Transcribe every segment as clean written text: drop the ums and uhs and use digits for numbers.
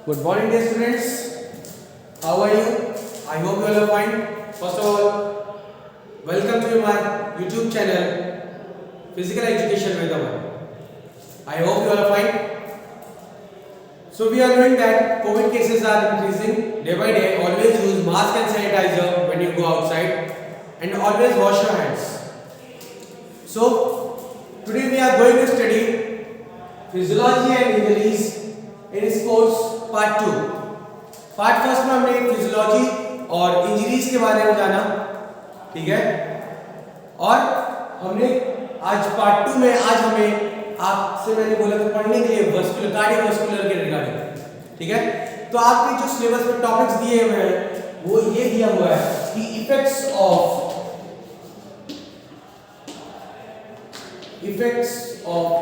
Good morning, dear students. How are you? I hope you all are fine. First of all, welcome to my YouTube channel, Physical Education with Aman. I hope you all are fine. So we are knowing that COVID cases are increasing day by day. Always use mask and sanitizer when you go outside, and always wash your hands. So today we are going to study physiology and injuries in sports part 2। Part first में हमने physiology और injuries के बारे में जाना, ठीक है। और हमने आज पार्ट 2 में आज हमें आपसे मैंने बोला था पढ़ने के लिए वस्कुलर कार्डियोवास्कुलर के रिगार्डिंग, ठीक है। तो आपके जो सिलेबस में टॉपिक्स दिए हुए हैं वो ये दिया हुआ है कि effects of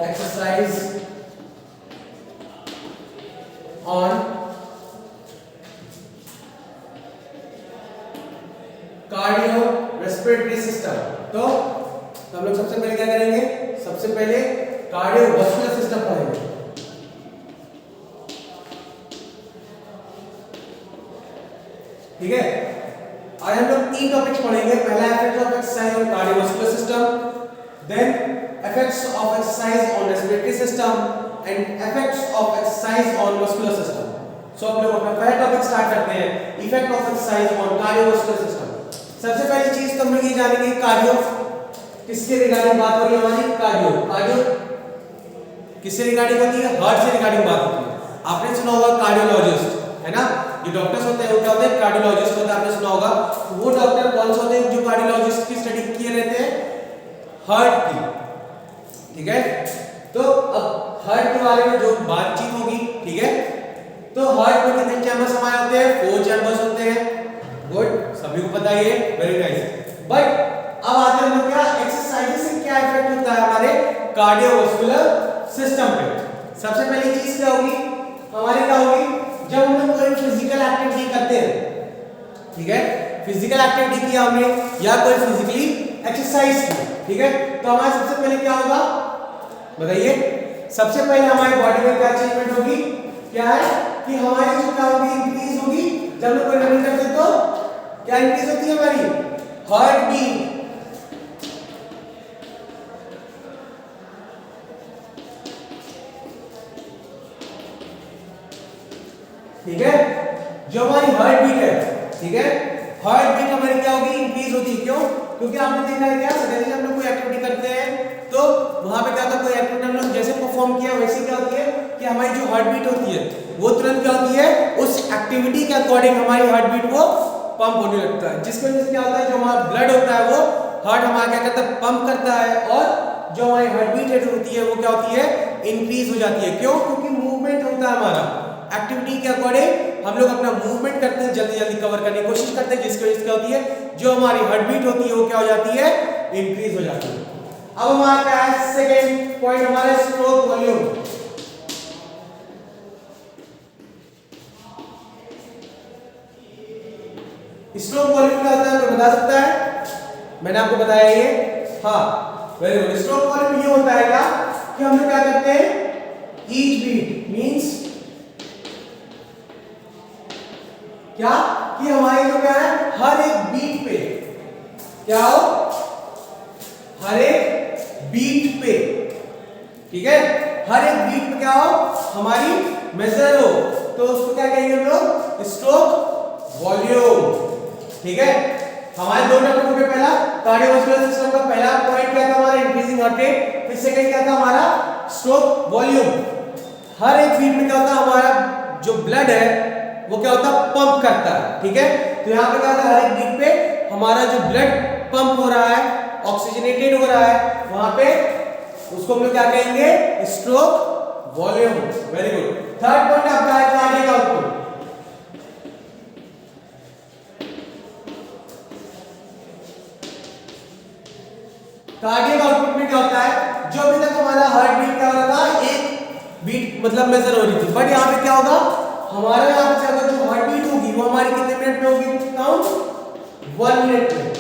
exercise on cardiorespiratory system. तो हम लोग सबसे पहले क्या करेंगे, सबसे पहले कार्डियोवास्कुलर सिस्टम पढ़ेंगे, ठीक है। आज हम लोग 3 टॉपिक्स पढ़ेंगे। पहला effects of exercise on cardiovascular system, then effects of exercise on respiratory system and effects of exercise on muscular system. So हम लोग अपना पहला टॉपिक स्टार्ट करते हैं, effect of exercise on cardiovascular system. सबसे पहली चीज तो हम लोग ये जानेंगे कार्डियो किसके रिगार्डिंग बात हो रही है हमारी। कार्डियो किससे रिगार्डिंग होती है, हार्ट से रिगार्डिंग बात होती है। आपने सुना होगा कार्डियोलॉजिस्ट, है ना, जो डॉक्टर्स होते हैं वो क्या होते हैं, कार्डियोलॉजिस्ट होते हैं। आपने सुना होगा वो डॉक्टर कौन से होते हैं जो कार्डियोलॉजिस्ट की स्टडी किए रहते हैं, हार्ट की, ठीक है। तो अब हार्ट के बारे में जो बातचीत होगी, ठीक है। तो हार्ट में कितने चैम्बर्स हमारे होते हैं, 4 चैम्बर्स होते हैं। गुड, सभी को पता है, वेरी नाइस। बट अब आते हैं हम क्या एक्सरसाइज से क्या इफेक्ट होता है हमारे कार्डियोवास्कुलर सिस्टम पे। सबसे पहली चीज क्या होगी हमारी, क्या होगी, जब हम लोग कोई फिजिकल एक्टिविटी करते हैं, ठीक है, फिजिकल एक्टिविटी किया हमने या कोई फिजिकली एक्सरसाइज की, ठीक है, तो हमारे सबसे पहले क्या होगा बताइए। सबसे पहले हमारी बॉडी में क्या चेंजमेंट होगी, क्या है कि हमारी जो क्या होगी, इंक्रीज होगी। जब लोग रनिंग करते हैं तो क्या इंक्रीज होती है हमारी हार्ट बीट, ठीक है। जो हमारी हार्ट बीट है, ठीक है, हार्ट बीट हमारी क्या होगी, इंक्रीज होती है। क्यों? क्योंकि आपने देखा है क्या सडनली हम लोग कोई एक्टिविटी करते हैं तो वहां पे क्या होता है, कोई एक्टिविटी हम लोग जैसे परफॉर्म किया वैसे क्या होती है कि हमारी जो हार्ट बीट होती है वो तुरंत क्या होती है, उस एक्टिविटी के अकॉर्डिंग हमारी हार्ट बीट वो पंप होने लगता है। जिसकी वजह से क्या होता है, जो हमारा ब्लड होता है वो हार्ट हमारा क्या करता है, पंप करता है, और जो हमारी हार्ट बीट रेट होती है वो क्या होती है, इंक्रीज हो जाती है। क्यों? क्योंकि मूवमेंट होता है हमारा एक्टिविटी के अकॉर्डिंग, हम लोग अपना मूवमेंट करते हैं, जल्दी जल्दी कवर करने की कोशिश करते हैं, जिसकी वजह से क्या होती है, जो हमारी हार्ट बीट होती है वो क्या हो जाती है, इंक्रीज हो जाती है। अब हमारा क्या है, सेकंड पॉइंट हमारा स्ट्रोक वॉल्यूम। स्ट्रोक वॉल्यूम क्या होता है, कोई बता सकता है? मैंने आपको बताया ये, हाँ, वेरी गुड। स्ट्रोक वॉल्यूम ये होता है क्या कि हम लोग क्या करते हैं, ईच बीट मींस क्या कि हमारी जो क्या है, हर एक बीट पे क्या हो, हर एक बीट पे, ठीक है, हर एक बीट पे क्या हो, हमारी मेजर हो, तो उसको क्या कहेंगे हम लोग, स्ट्रोक वॉल्यूम, ठीक है। हमारे 2 टॉपिक हो गए। पहला कार्डियोवास्कुलर सिस्टम का पहला पॉइंट क्या था हमारा, इंक्रीजिंग हार्ट रेट। फिर सेकंड क्या था हमारा, स्ट्रोक वॉल्यूम। हर एक बीट में क्या होता है, हमारा जो ब्लड है वो क्या होता है, पंप करता है, ठीक है। तो यहाँ पे क्या होता है, हर एक बीट पे हमारा जो ब्लड पंप हो रहा है, ऑक्सीजनेटेड हो रहा है, वहां पे उसको हम लोग क्या कहेंगे, stroke volume. Very good. Third point आपका है कार्डियक आउटपुट। कार्डियक आउटपुट में क्या होता है, जो अभी तक हमारा हार्ट बीट क्या हो रहा था, एक बीट मतलब मेजर हो रही थी, बट यहाँ पे क्या होगा, हमारा यहाँ पे अगर जो हार्ट बीट होगी वो हमारी कितने मिनट में होगी, काउंट 1 मिनट में,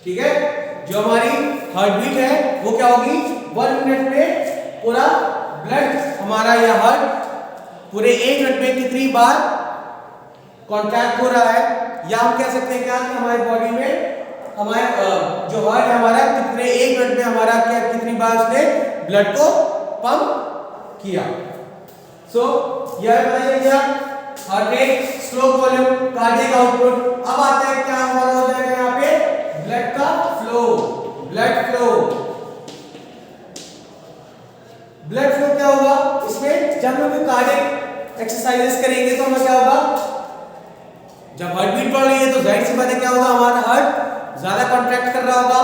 ठीक है। जो हमारी हार्ट बीट है वो क्या होगी, 1 मिनट में पूरा ब्लड हमारा या हार्ट पूरे 1 मिनट में कितनी बार कॉन्ट्रैक्ट हो रहा है, या हम कह सकते हैं क्या कि हमारी बॉडी में हमारे जो हार्ट है हमारा कितने 1 मिनट में हमारा क्या कितनी बार उसने ब्लड को पंप किया। सो यह बताइए क्या heart rate, stroke volume, cardiac output. अब आता है क्या हमारा हो जाएगा यहाँ पे ब्लड का flow. Blood flow, blood flow क्या होगा इसमें, जब हम कार्डियक एक्सरसाइजेस करेंगे तो हमें क्या होगा, जब हार्ट बीट बढ़ रही है तो जाहिर सी बात है क्या होगा, हमारा हार्ट ज्यादा कॉन्ट्रैक्ट कर रहा होगा,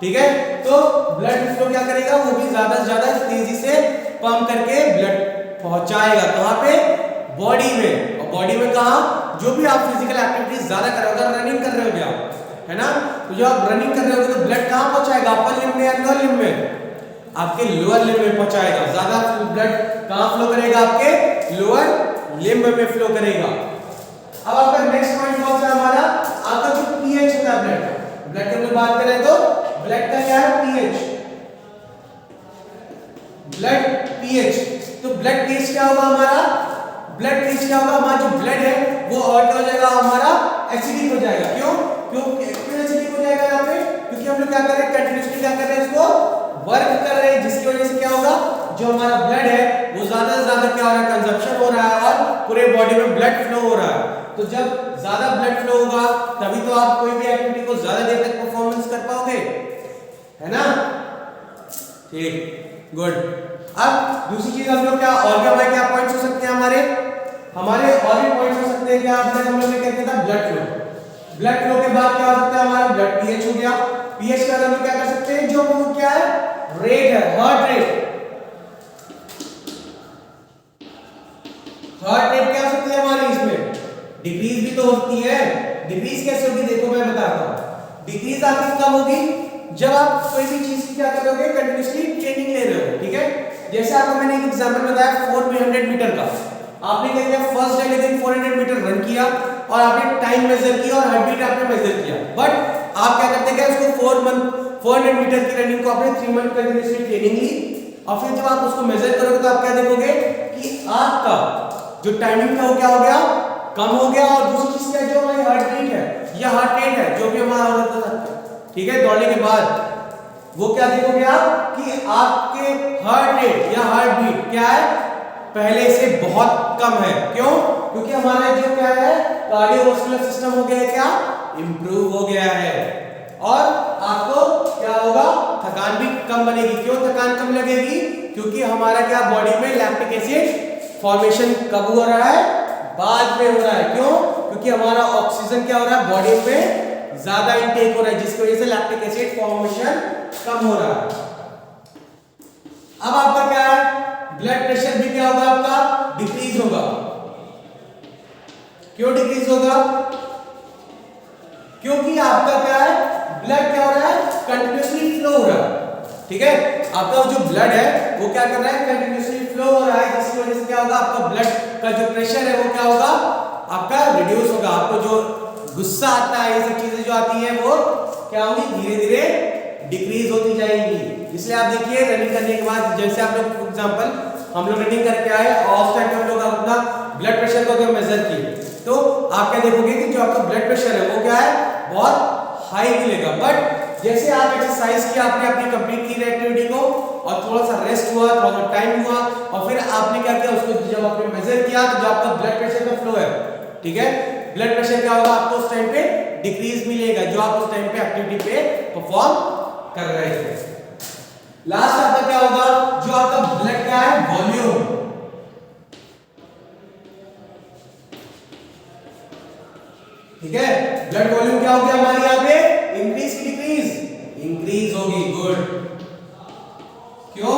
ठीक है। तो ब्लड फ्लो क्या करेगा, वो भी ज्यादा से ज्यादा तेजी से पंप करके ब्लड पहुंचाएगा कहां पे, बॉडी में। और बॉडी में कहां, जो भी आप फिजिकल एक्टिविटीज ज्यादा कर रहे हो, अगर रनिंग कर रहे हो आप, है ना, तो जब आप रनिंग कर रहे हो तो ब्लड कहां पहुंचाएगा, अपर लिम्ब में या लोअर लिम्ब में, आपके लोअर लिम्ब में पहुंचाएगा। ज्यादा ब्लड कहां फ्लो करेगा, आपके लोअर लिम्ब में फ्लो करेगा। अब आपका नेक्स्ट पॉइंट कौन सा है हमारा, आपका जो पीएच होता है ब्लड का, ब्लड की हम बात करें तो ब्लड का क्या है पीएच, ब्लड पीएच। तो ब्लड पीएच क्या होगा हमारा, ब्लड पीएच क्या होगा, हमारा जो ब्लड है वो और क्या हो जाएगा, हमारा एसिडिक हो जाएगा। क्यों क्यों क्यों एसिडिक हो जाएगा यहाँ पे, क्योंकि हम लोग क्या कर रहे हैं, कंटिन्यूअसली क्या कर रहे हैं, इसको वर्क कर रहे हैं, जिसकी वजह से क्या होगा, जो हमारा ब्लड है वो ज्यादा से ज्यादा क्या हो रहा है, कंजप्शन हो रहा है और पूरे बॉडी में ब्लड फ्लो हो रहा है। तो जब ज्यादा ब्लड फ्लो होगा तभी तो आप कोई भी एक्टिविटी को ज्यादा देर तक परफॉर्मेंस कर पाओगे, है ना, ठीक, गुड। अब दूसरी चीज हम लोग क्या, और भी क्या पॉइंट्स हो सकते हैं हमारे और भी पॉइंट्स हो सकते हैं क्या, आपने हम लोग ने क्या किया था, ब्लड फ्लो। ब्लड फ्लो के बाद क्या हो सकता है, हमारा ब्लड पीएच हो गया। पीएच के बाद हम लोग क्या कर सकते हैं, जो वो क्या है, रेट है, हार्ट रेट। हार्ट रेट क्या हो सकती है हमारी, इसमें डिक्रीज भी तो होती है। डिक्रीज कैसे होगी, देखो मैं बताता हूं। डिक्रीज आपकी कब होगी, जब आप कोई भी चीज की क्या करोगे, कंटिन्यूअसली ट्रेनिंग ले रहे हो, ठीक है। जैसे आपको मैंने एक एग्जांपल बताया 400 मीटर का, आपने क्या किया, फर्स्ट डे के दिन 400 मीटर रन किया और आपने टाइम मेजर किया और हार्ट बीट आपने मेजर किया, बट आप क्या करते हैं, उसको 400 मीटर की रनिंग को आपने 3 मंथ कंटिन्यूअसली ट्रेनिंग ली, और फिर जब आप उसको मेजर करोगे तो आप क्या देखोगे कि आपका जो टाइमिंग था वो क्या हो गया, कम हो गया। और दूसरी चीज क्या है, जो हमारी हार्ट बीट है या हार्ट रेट है, जो भी हमारा होता था, ठीक है, दौड़ने के बाद, वो क्या देखोगे आप कि आपके हार्ट रेट या हार्ट बीट क्या है, पहले से बहुत कम है। क्यों, क्योंकि हमारा जो क्या है, कार्डियोवास्कुलर सिस्टम हो गया है, क्या इंप्रूव हो गया है, और आपको क्या होगा, थकान भी कम बनेगी। क्यों थकान कम लगेगी, क्योंकि हमारा क्या, बॉडी में लैक्टिक एसिड फॉर्मेशन कब हो रहा है, बाद में हो रहा है। क्यों, क्योंकि हमारा ऑक्सीजन क्या हो रहा है, बॉडी में ज्यादा इनटेक हो रहा है, जिसकी वजह से लैक्टिक एसिड फॉर्मेशन कम हो रहा है। अब आपका क्या है, ब्लड प्रेशर भी क्या होगा, आपका डिक्रीज होगा। क्यों डिक्रीज होगा, क्योंकि आपका क्या है, ब्लड क्या हो रहा है, कंटिन्यूअसली फ्लो हो रहा है, ठीक है। आपका जो ब्लड है वो क्या कर रहा है, कंटिन्यूअसली फ्लो हो रहा है, जिसकी वजह से क्या होगा, आपका ब्लड का जो प्रेशर है वो क्या होगा, आपका रिड्यूस होगा। आपको जो गुस्सा आता है, ये सब चीजें जो आती है वो क्या होगी, धीरे धीरे डिक्रीज होती जाएंगी। इसलिए आप देखिए रनिंग करने के बाद, जैसे आप लोग फॉर एग्जांपल हम लोग रनिंग करके आए और उस टाइम हम लोग अपना ब्लड प्रेशर को अगर मेजर किए, तो आप क्या देखोगे कि जो आपका ब्लड प्रेशर है वो क्या है, बहुत हाई मिलेगा। बट जैसे आप एक्सरसाइज किया, आपने अपनी कंप्लीट की एक्टिविटी को और थोड़ा सा रेस्ट हुआ, थोड़ा सा टाइम हुआ, और फिर आपने क्या किया, उसको जब आपने मेजर किया, तो जो आपका ब्लड प्रेशर का फ्लो है, ठीक है, ब्लड प्रेशर क्या होगा, आपको उस टाइम पे डिक्रीज मिलेगा, जो आप उस टाइम पे एक्टिविटी पे परफॉर्म कर रहे थे। लास्ट आपका क्या होगा, जो आपका ब्लड क्या है, वॉल्यूम, ठीक है, ब्लड वॉल्यूम क्या हो गया हमारी यहाँ पे, इंक्रीज की डिक्रीज, इंक्रीज होगी, गुड। क्यों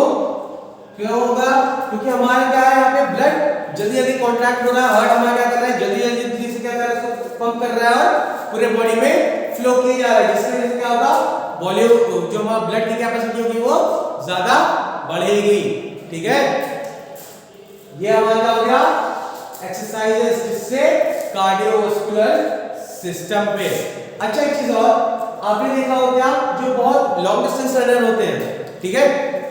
क्यों होगा, क्योंकि हमारा क्या है, यहाँ पे ब्लड जल्दी जल्दी कॉन्ट्रैक्ट हो रहा है, हार्ट हमारा क्या कर रहा है, जल्दी जल्दी से क्या कर रहा है, उसको पंप कर रहा है और पूरे बॉडी में फ्लो किया जा रहा है, जिसकी वजह से क्या होगा, वॉल्यूम जो हमारा ब्लड की कैपेसिटी होगी वो ज्यादा बढ़ेगी, ठीक है। ये हमारा हो गया एक्सरसाइजेस, जिससे कार्डियोवास्कुलर सिस्टम पे। अच्छा एक चीज और आपने देखा हो क्या, जो बहुत लॉन्ग डिस्टेंस रनर होते हैं, ठीक है,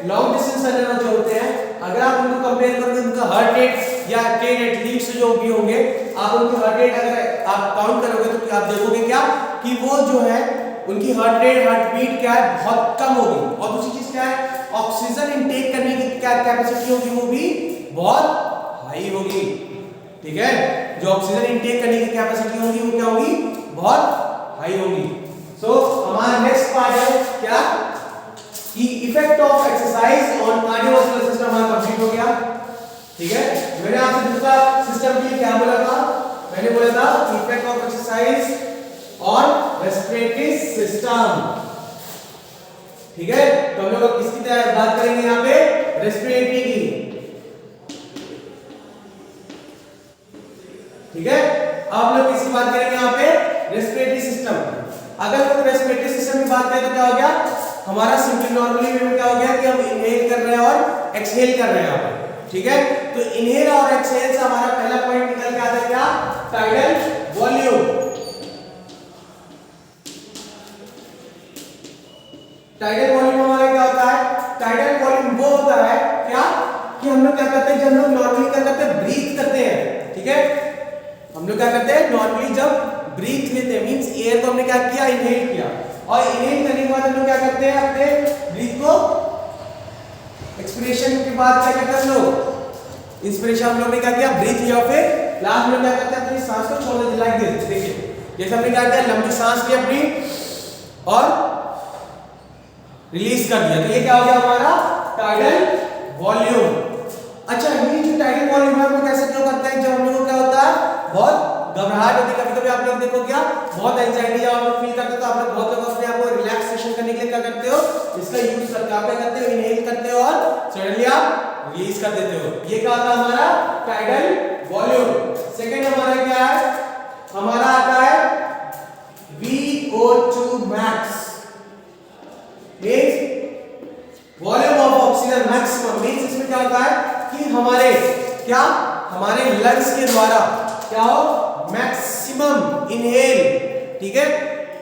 लॉन्ग डिस्टेंस रनर जो होते हैं, अगर आप उनको कंपेयर करोगे उनका हार्ट रेट या टेन एथलीट्स जो भी होंगे, आप उनकी हार्ट रेट अगर आप काउंट करोगे तो आप देखोगे क्या कि वो जो है उनकी हार्ट रेट, हार्ट बीट क्या है, बहुत कम होगी। और दूसरी चीज क्या है, ऑक्सीजन इनटेक करने की क्या कैपेसिटी होगी, वो भी बहुत हाई होगी। ठीक है, जो ऑक्सीजन इनटेक करने की कैपेसिटी होगी वो क्या होगी, बहुत हाई होगी। सो हमारा नेक्स्ट पार्ट है क्या कि effect of exercise on cardiovascular system हमारा कंप्लीट हो गया। ठीक है, मैंने आपसे दूसरा सिस्टम के लिए क्या बोला था, मैंने बोला था effect of exercise on respiratory system. ठीक है, तो हम लोग किसकी तरह बात करेंगे यहाँ पे, रेस्पिरेटरी की। ठीक है, आप लोग किसकी बात करेंगे यहाँ पे, रेस्पिरेटरी सिस्टम। अगर हम रेस्पिरेटरी सिस्टम की बात करें तो क्या हो गया, हमारा सिंपली नॉर्मली वे में क्या हो गया कि हम इनहेल कर रहे हैं और एक्सहेल कर रहे हैं यहाँ पे। ठीक है, तो इनहेल और एक्सहेल से हमारा पहला पॉइंट निकल के आता है क्या, टाइडल वॉल्यूम। टाइडल वॉल्यूम हमारा क्या होता है, टाइडल वॉल्यूम वो होता है क्या कि हम लोग क्या करते हैं, जब हम लोग नॉर्मली क्या करते हैं, ब्रीथ करते हैं। ठीक है, हम लोग क्या करते हैं नॉर्मली जब ब्रीथ लेते हैं, मींस एयर को हमने क्या किया, इनहेल किया, और इनहेल करने के बाद हम लोग क्या करते हैं, अपने ब्रीथ को एक्सपिरेशन के बाद क्या करते हैं हम लोग, इंस्पिरेशन हम लोग ने क्या किया, ब्रीथ लिया, फिर लास्ट में क्या करते हैं, अपनी सांस को छोड़ देते, लाइक दिस। देखिए जैसे हमने क्या किया, लंबी सांस ली अपनी और रिलीज कर दिया, तो ये क्या हो गया हमारा टाइडल वॉल्यूम। अच्छा, ये जो टाइडल वॉल्यूम है वो कैसे क्यों करते हैं, जब हम लोग को क्या होता है, बहुत घबराहट होती है, कभी-कभी आप लोग देखो क्या, बहुत एंजाइटी जब आप लोग फील करते हो तो आप लोग बहुत लोग अपने आप को रिलैक्सेशन करने के लिए क्या करते हो, इसका यूज करके आप क्या करते हो, इनहेल करते हो और सडनली आप रिलीज कर देते हो। ये क्या होता है हमारा टाइडल वॉल्यूम। सेकंड हमारा क्या है, हमारा आता है VO2 max, means volume of oxygen maximum. Means इसमें क्या होता है कि हमारे क्या, हमारे लंग्स के द्वारा क्या हो, मैक्सिमम इनहेल। ठीक है,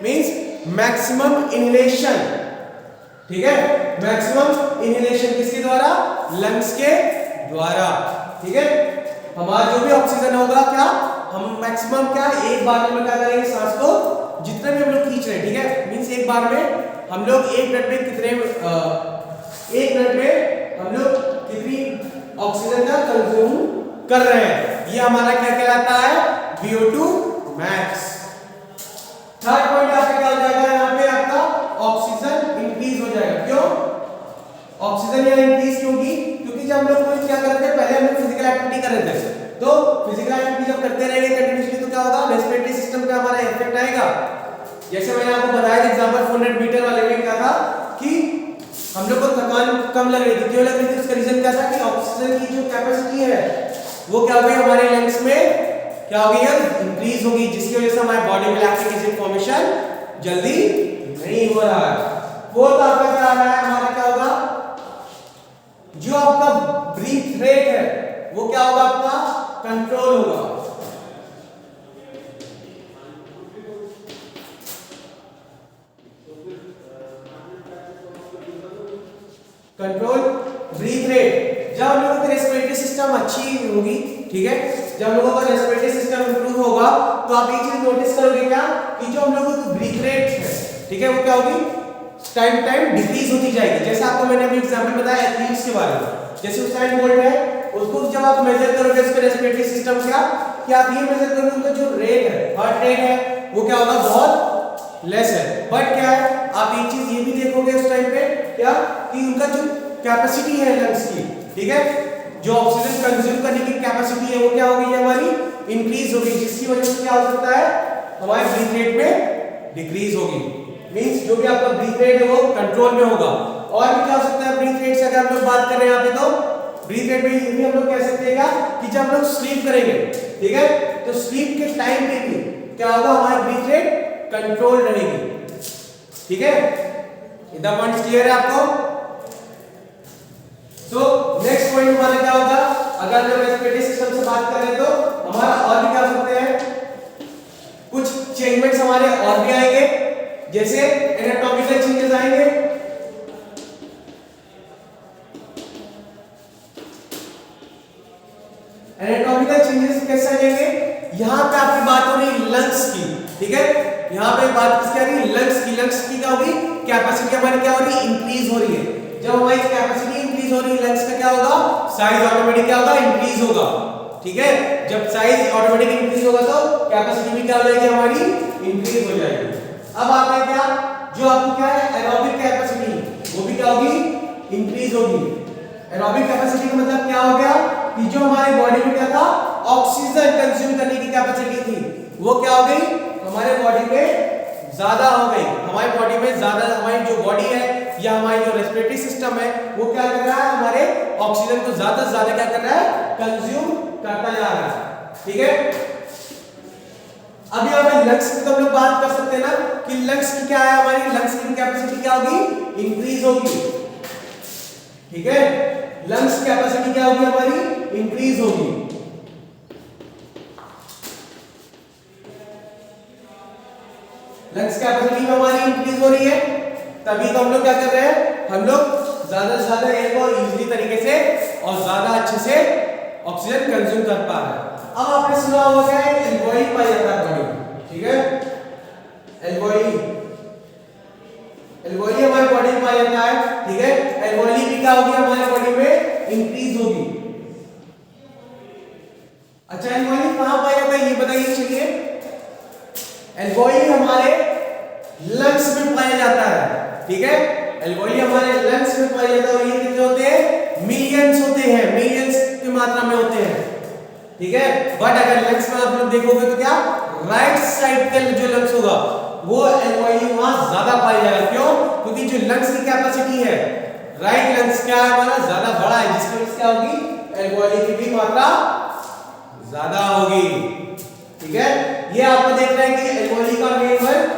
मींस मैक्सिमम इनहेलेशन। ठीक है, मैक्सिमम इनहेलेशन किसके द्वारा, लंग्स के द्वारा। ठीक है, हमारा जो भी ऑक्सीजन होगा क्या, हम मैक्सिमम क्या एक बार में क्या करेंगे, सांस को जितना भी हम लोग खींच रहे हैं। ठीक है, मींस एक बार में हम लोग एक मिनट में कितने, एक मिनट में हम लोग कितनी ऑक्सीजन का कंज्यूम कर रहे हैं, ये हमारा क्या कहलाता है, VO2 max। थर्ड पॉइंट आपका क्या हो जाएगा, यहाँ पे आपका ऑक्सीजन इंक्रीज हो जाएगा। क्यों ऑक्सीजन यहाँ इंक्रीज क्योंकि, क्योंकि जब हम लोग कोई क्या कर रहे थे, पहले हम लोग फिजिकल एक्टिविटी कर रहे थे, तो फिजिकल एक्टिविटी जब करते रहेंगे कंटिन्यूअसली तो क्या होगा, रेस्पिरेटरी सिस्टम पे हमारा इफेक्ट आएगा। जैसे मैंने आपको बताया था एग्जांपल 400 मीटर वाले में क्या था कि हम लोग को थकान कम लग रही थी, क्यों लग रही थी, उसका रीजन क्या था कि ऑक्सीजन की जो कैपेसिटी है वो क्या हो गई, हमारे लंग्स में क्या हो गई है, इंक्रीज होगी, जिसकी वजह से हमारे बॉडी में लैक्टिक एसिड फॉर्मेशन जल्दी नहीं हो रहा है। फोर्थ आपका क्या आ रहा है, हमारा क्या होगा, जो आपका ब्रीथ रेट है वो क्या होगा, आपका कंट्रोल होगा। कंट्रोल ब्रीथ रेट, जब हम लोगों की रेस्पिरेटरी सिस्टम अच्छी होगी, ठीक है, जब लोगों का रेस्पिरेटरी सिस्टम इंप्रूव होगा तो आप एक चीज नोटिस करोगे क्या कि जो हम लोगों की ब्रीथ रेट है, ठीक है, वो क्या होगी, टाइम टू टाइम डिक्रीज होती जाएगी। जैसे आपको मैंने अभी एग्जांपल बताया एथलीट्स के बारे में, जैसे उसाइन बोल्ट है, उसको जब आप मेजर करोगे उसके रेस्पिरेटरी सिस्टम क्या कि आप ये मेजर करोगे उनका जो रेट है, हार्ट रेट है, वो क्या होगा, बहुत लेस है। बट क्या है, आप एक चीज ये भी देखोगे उस टाइम पे क्या कि उनका जो कैपेसिटी है लंग्स की, ठीक है, जो ऑक्सीजन कंज्यूम करने की कैपेसिटी है वो क्या हो गई है, हमारी इंक्रीज हो गई, जिसकी वजह से क्या हो सकता है, हमारे ब्रीथ रेट में डिक्रीज होगी। मींस जो भी आपका ब्रीथ रेट है वो कंट्रोल में होगा। और भी क्या हो सकता है ब्रीथ रेट से, अगर हम लोग बात कर रहे हैं यहाँ पे, तो ब्रीथ रेट में ये भी हम लोग कह सकते हैं क्या कि जब हम लोग स्लीप करेंगे, ठीक है, तो स्लीप के टाइम पे भी क्या होगा, हमारी ब्रीथ रेट कंट्रोल रहेगी। ठीक है, इतना पॉइंट क्लियर है आपको। तो नेक्स्ट पॉइंट हमारा क्या होगा, अगर हम रेस्पिरेटरी सिस्टम से बात करें तो हमारा और भी क्या हो सकते हैं, कुछ चेंजमेंट्स हमारे और भी आएंगे, जैसे एनाटॉमिकल चेंजेस आएंगे, कैसे आ जाएंगे? यहाँ पे आपकी बात हो रही है लंग्स की, ठीक है, यहाँ पे बात किसकी आ रही है? लंग्स की। लंग्स की क्या होगी? कैपेसिटी हमारी क्या हो रही है? इंक्रीज हो रही है। जब हमारी कैपेसिटी इंक्रीज हो रही है, लंग्स का क्या होगा? साइज ऑटोमेटिक क्या होगा? इंक्रीज होगा, ठीक है। जब साइज ऑटोमेटिक इंक्रीज होगा तो कैपेसिटी भी क्या हो जाएगी? हमारी इंक्रीज हो जाएगी। अब आता है क्या? जो आपको क्या है? एरोबिक कैपेसिटी, वो भी क्या होगी? इंक्रीज होगी। एरोबिक कैपेसिटी का मतलब क्या हो गया? कि जो हमारी बॉडी में क्या था? ऑक्सीजन कंज्यूम करने की कैपेसिटी थी, वो क्या हो गई? हमारे बॉडी में ज्यादा हो गई। हमारी बॉडी में ज्यादा, हमारी जो बॉडी है या हमारी जो रेस्पिरेटरी सिस्टम है वो क्या कर रहा है? हमारे ऑक्सीजन को ज्यादा से ज्यादा क्या कर रहा है? कंज्यूम करता जा रहा है, ठीक है। अब यहाँ पे लंग्स की तो हम लोग बात कर सकते हैं ना कि लंग्स की क्या है? हमारी लंग्स की कैपेसिटी क्या होगी? इंक्रीज होगी, ठीक है। लंग्स कैपेसिटी क्या होगी? हमारी इंक्रीज होगी। लंग्स कैपेसिटी में हमारी इंक्रीज हो रही है, तभी तो हम लोग क्या कर रहे हैं? हम लोग ज्यादा से ज्यादा एयर को इजीली तरीके से और ज्यादा अच्छे से ऑक्सीजन कंज्यूम कर पा रहे हैं। अब आपने सुना होगा क्या है? एल्वेओली पाया जाता है बॉडी में, ठीक है। एल्वेओली, एल्वेओली हमारी बॉडी में पाया जाता है, ठीक है। एल्वेओली भी क्या होगी? हमारी बॉडी में इंक्रीज होगी। अच्छा, एल्वेओली कहां पाया जाता है ये बताइए। चलिए, एल्वेओली हमारे लंग्स में पाया जाता है, ठीक है। एल्वेओली हमारे लंग्स में पाया जाता है और ये कितने होते हैं? मिलियंस होते हैं, मिलियंस की मात्रा में होते हैं, ठीक है। बट अगर लंग्स में आप लोग देखोगे तो क्या राइट साइड का जो लंग्स होगा वो एल्वेओली वहां ज्यादा पाया जाएगा। क्यों? क्योंकि जो लंग्स की कैपेसिटी है, राइट लंग्स क्या है हमारा? ज्यादा बड़ा है, जिसकी वजह से क्या होगी? एल्वेओली की भी मात्रा ज्यादा होगी, ठीक है। ये आपको देख रहे हैं कि एल्वेओली का मेन वर्क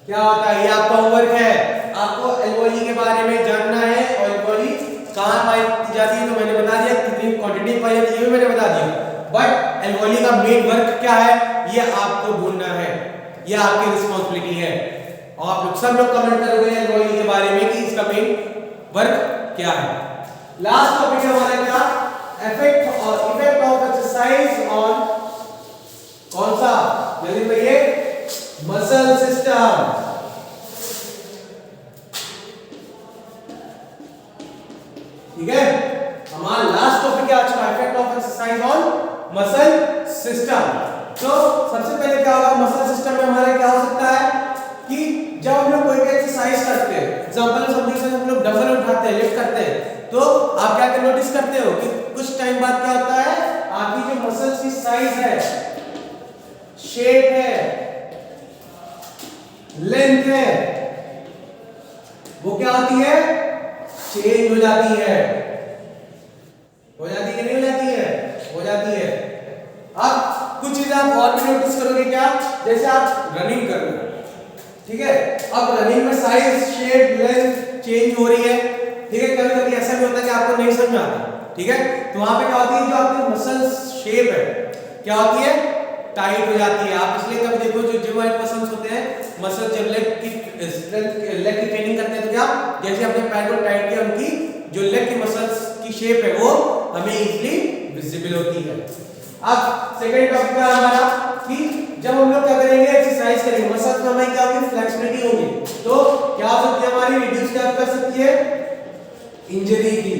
क्या होता है। ये आपका होमवर्क है, आपको एल्वेओली के बारे में जानना है और एल्वेओली कहां पाई जाती है तो मैंने बता दिया, कितनी क्वांटिटी पाई जाती है मैंने बता दिया। बट एल्वेओली का मेन वर्क क्या है ये आपको ढूंढना है, ये आपकी रिस्पांसिबिलिटी है। और आप लोग सब लोग कमेंट करोगे एल्वेओली के बारे में कि इसका मेन वर्क क्या है। लास्ट टॉपिक है हमारा क्या? इफेक्ट ऑफ एक्सरसाइज ऑन कौन सा? जल्दी बताइए। मसल सिस्टम, ठीक है। हमारा लास्ट टॉपिक क्या आज का? Effect of exercise on muscle system. तो सबसे पहले क्या होगा? मसल सिस्टम में हमारे क्या हो सकता है कि जब हम लोग कोई भी एक्सरसाइज करते हैं, एग्जांपल समझिए हम लोग डंबल उठाते हैं, लिफ्ट करते हैं, तो आप क्या नोटिस करते हो कि कुछ टाइम बाद क्या होता है? आपकी जो मसल्स की साइज है, शेप है, लेंथ है, वो क्या होती है? चेंज हो जाती है। हो जाती है कि नहीं हो जाती है? हो जाती है। अब कुछ चीजें आप और भी नोटिस करोगे क्या? जैसे आप रनिंग कर रहे हो, ठीक है। अब रनिंग में साइज, शेप, लेंथ चेंज हो रही है, ठीक है। कभी कभी ऐसा भी होता है कि आपको नहीं समझ में आता, ठीक है। तो वहां पे क्या होती है? जो आपकी मसल शेप है क्या होती है? टाइट हो जाती है। आप इसलिए कभी देखो जो जिम वाले पर्संस होते हैं, मसल जब लेग की ट्रेनिंग करते हैं तो क्या जैसे अपने पैर को टाइट किया, उनकी जो लेग की मसल्स की शेप है वो हमें इजीली विजिबल होती है। अब सेकंड टॉपिक है हमारा कि जब हम लोग क्या करेंगे? एक्सरसाइज करेंगे, मसल्स में हमारी क्या होगी? फ्लेक्सिबिलिटी होगी। तो क्या हो सकती है? हमारी रिड्यूस क्या कर सकती है? इंजरी की।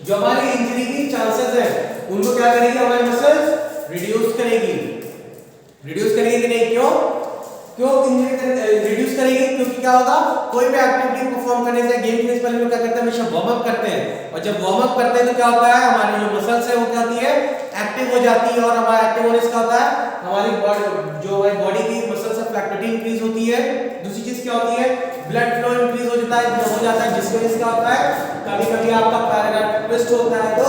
जो हमारी इंजरी की चांसेस है उनको क्या करेगी? हमारी मसल्स रिड्यूस करेगी। रिड्यूस करेगी कि नहीं? क्यों इंजरी रिड्यूस करेगी? क्योंकि क्या होगा? कोई भी एक्टिविटी परफॉर्म करने से, गेम खेलने से पहले लोग क्या करते हैं? हमेशा वार्म अप करते हैं, और जब वार्म अप करते हैं तो क्या होता है? हमारी जो मसल्स है वो क्या होती है? एक्टिव हो जाती है। और हमारा एक्टिव होने से क्या होता है? हमारी बॉडी की मसल्स से फ्लेक्सिबिलिटी इंक्रीज होती है। दूसरी चीज क्या होती है? ब्लड फ्लो इंक्रीज हो जाता है, जिसकी वजह से क्या होता है? कभी-कभी आपका पैर अगर ट्विस्ट होता है तो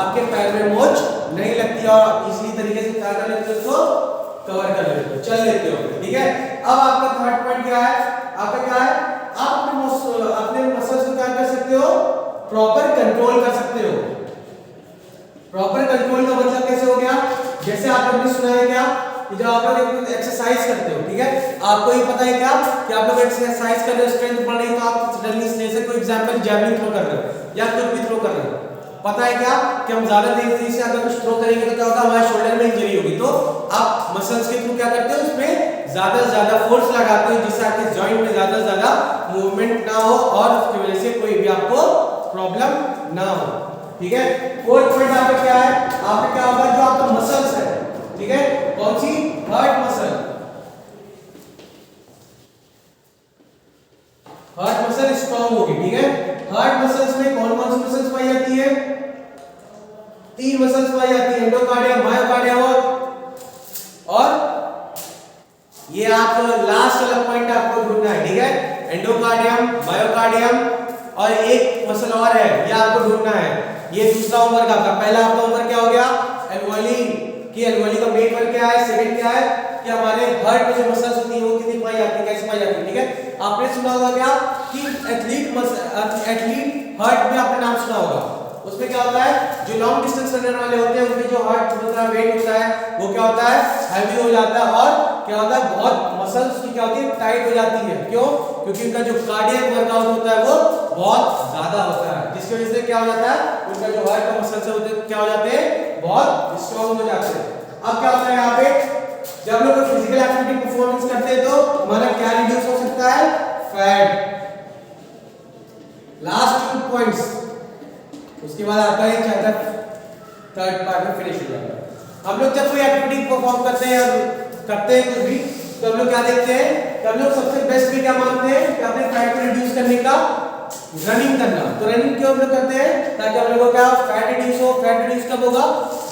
आपके पैर में मोच नहीं लगती और इसी तरीके से क्या कर लेते हो? उसको कवर कर लेते हो, चल लेते हो, ठीक है। अब आपका थर्ड पॉइंट क्या है? आपका क्या है? आप अपने मसल्स को क्या कर सकते हो? प्रॉपर कंट्रोल कर सकते हो। प्रॉपर कंट्रोल का मतलब कैसे हो गया? जैसे आप लोगों ने सुना है क्या कि जब आप लोग एक्सरसाइज करते हो, ठीक है, आपको ये पता है क्या कि आप लोग एक्सरसाइज कर रहे हो, स्ट्रेंथ बढ़ रही है, तो आप सडनली से कोई एग्जांपल जैवलिन थ्रो कर रहे हो या कुछ भी थ्रो कर रहे हो, पता है क्या कि हम ज्यादा तेजी से अगर कुछ थ्रो करेंगे तो क्या होगा, हमारे शोल्डर में इंजरी होगी। तो आप मसल्स के थ्रू क्या करते हो, उसमें ज्यादा से ज्यादा फोर्स लगाते हो जिससे आपके जॉइंट में ज्यादा से ज्यादा मूवमेंट ना हो और उसकी वजह से कोई भी आपको प्रॉब्लम ना हो। ठीक है, फोर्थ पॉइंट आपका क्या है, आपका क्या होगा, जो आपका मसल्स है, ठीक है, कौन सी, heart muscle, heart muscle strong होगी। ठीक है, हार्ट मसल्स में कौन कौन सी मसल्स पाई जाती है, 3 मसल्स पाई जाती है, एंडोकार्डियम, मायोकार्डियम और ये आप लास्ट वाला पॉइंट आपको ढूंढना है। ठीक है, एंडोकार्डियम, मायोकार्डियम और एक मसल और है, ये आपको ढूंढना है। ये दूसरा उम्र का, पहला आपका उम्र क्या हो गया, एल्वोली की, एल्वोली का मेन वर्क क्या है, सेकंड क्या है कि हमारे हार्ट में जो मसल्स होती है वो कितनी पाई जाती है, कैसे पाई जाती है। ठीक है, आपने सुना होगा क्या कि एथलीट हार्ट में आपने नाम सुना होगा, उसमें क्या होता है, जो लॉन्ग डिस्टेंस रनर वाले होते हैं उनके जो हार्ट होता है, वेट होता है, वो क्या होता है, हैवी हो जाता है और क्या होता है, बहुत मसल्स की क्या होती है, टाइट हो जाती है। क्यों, क्योंकि उनका जो कार्डियक वर्कआउट होता है वो बहुत ज्यादा होता है, जिसकी वजह से क्या हो जाता है, उनका जो हार्ट का मसल्स होते हैं क्या हो जाते हैं, बहुत स्ट्रांग हो जाते हैं। अब क्या होता है यहाँ पे, जब हम लोग फिजिकल एक्टिविटी परफॉर्मेंस करते हैं तो हमारा क्या रिड्यूस हो सकता है, फैट। लास्ट 2 पॉइंट्स, उसके बाद आता है चैप्टर थर्ड पार्ट में फिनिश हो जाता है। हम लोग जब कोई एक्टिविटी परफॉर्म करते हैं या करते हैं कुछ भी, तो हम लोग क्या देखते हैं कि हम लोग सबसे बेस्ट भी क्या मानते हैं कि अपने फैट को रिड्यूस करने का रनिंग करना। तो रनिंग क्यों हम लोग करते हैं, ताकि हम लोगों का फैट रिड्यूस हो। फैट रिड्यूस कब होगा,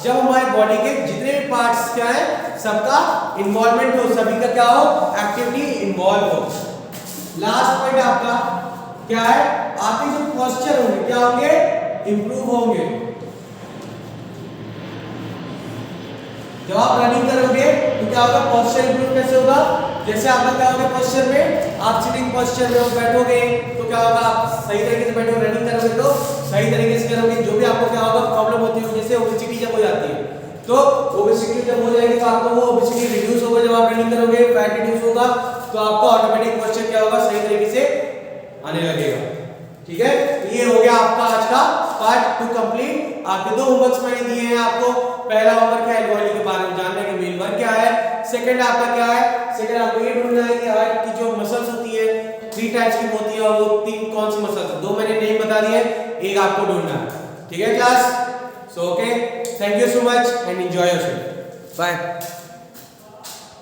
जब हमारे बॉडी के जितने भी पार्ट्स क्या है सबका इन्वॉल्वमेंट हो, सभी का क्या हो, एक्टिविटी इन्वॉल्व हो। लास्ट पॉइंट आपका क्या है, आपके जो पोस्चर होंगे क्या होंगे, इंप्रूव होंगे। जब आप रनिंग करोगे तो क्या होगा, पोस्चर इंप्रूव कैसे होगा, जैसे आपका क्या होगा पोस्चर में, आप सिटिंग पोस्चर में बैठोगे तो क्या होगा, आप सही तरीके से बैठोगे, रनिंग करोगे तो सही तरीके से करोगे। जो भी आपको क्या होगा प्रॉब्लम होती है, जैसे ओबेसिटी जब हो जाती है, तो ओबेसिटी जब हो जाएगी तो आपको वो ओबेसिटी रिड्यूस होगा, जब आप रनिंग करोगे फैट रिड्यूस होगा तो आपका ऑटोमेटिक पोस्चर क्या होगा, सही तरीके से आने लगेगा। ठीक है, ये हो गया आपका आज का पार्ट 2 कंप्लीट। आपके 2 होमवर्क्स मैंने दिए हैं आपको। पहला होमवर्क है एल्वोली के बारे में जानने के मेन वर्क क्या है। सेकंड आपका क्या है, सेकंड आपको ये ढूंढना है कि हार्ट की जो मसल्स होती है 3 टाइप्स की होती है और वो 3 कौन सी मसल्स है। 2 मैंने नेम बता दिए, एक आपको ढूंढना है। ठीक है class, so okay, thank you so much and enjoy yourself, bye.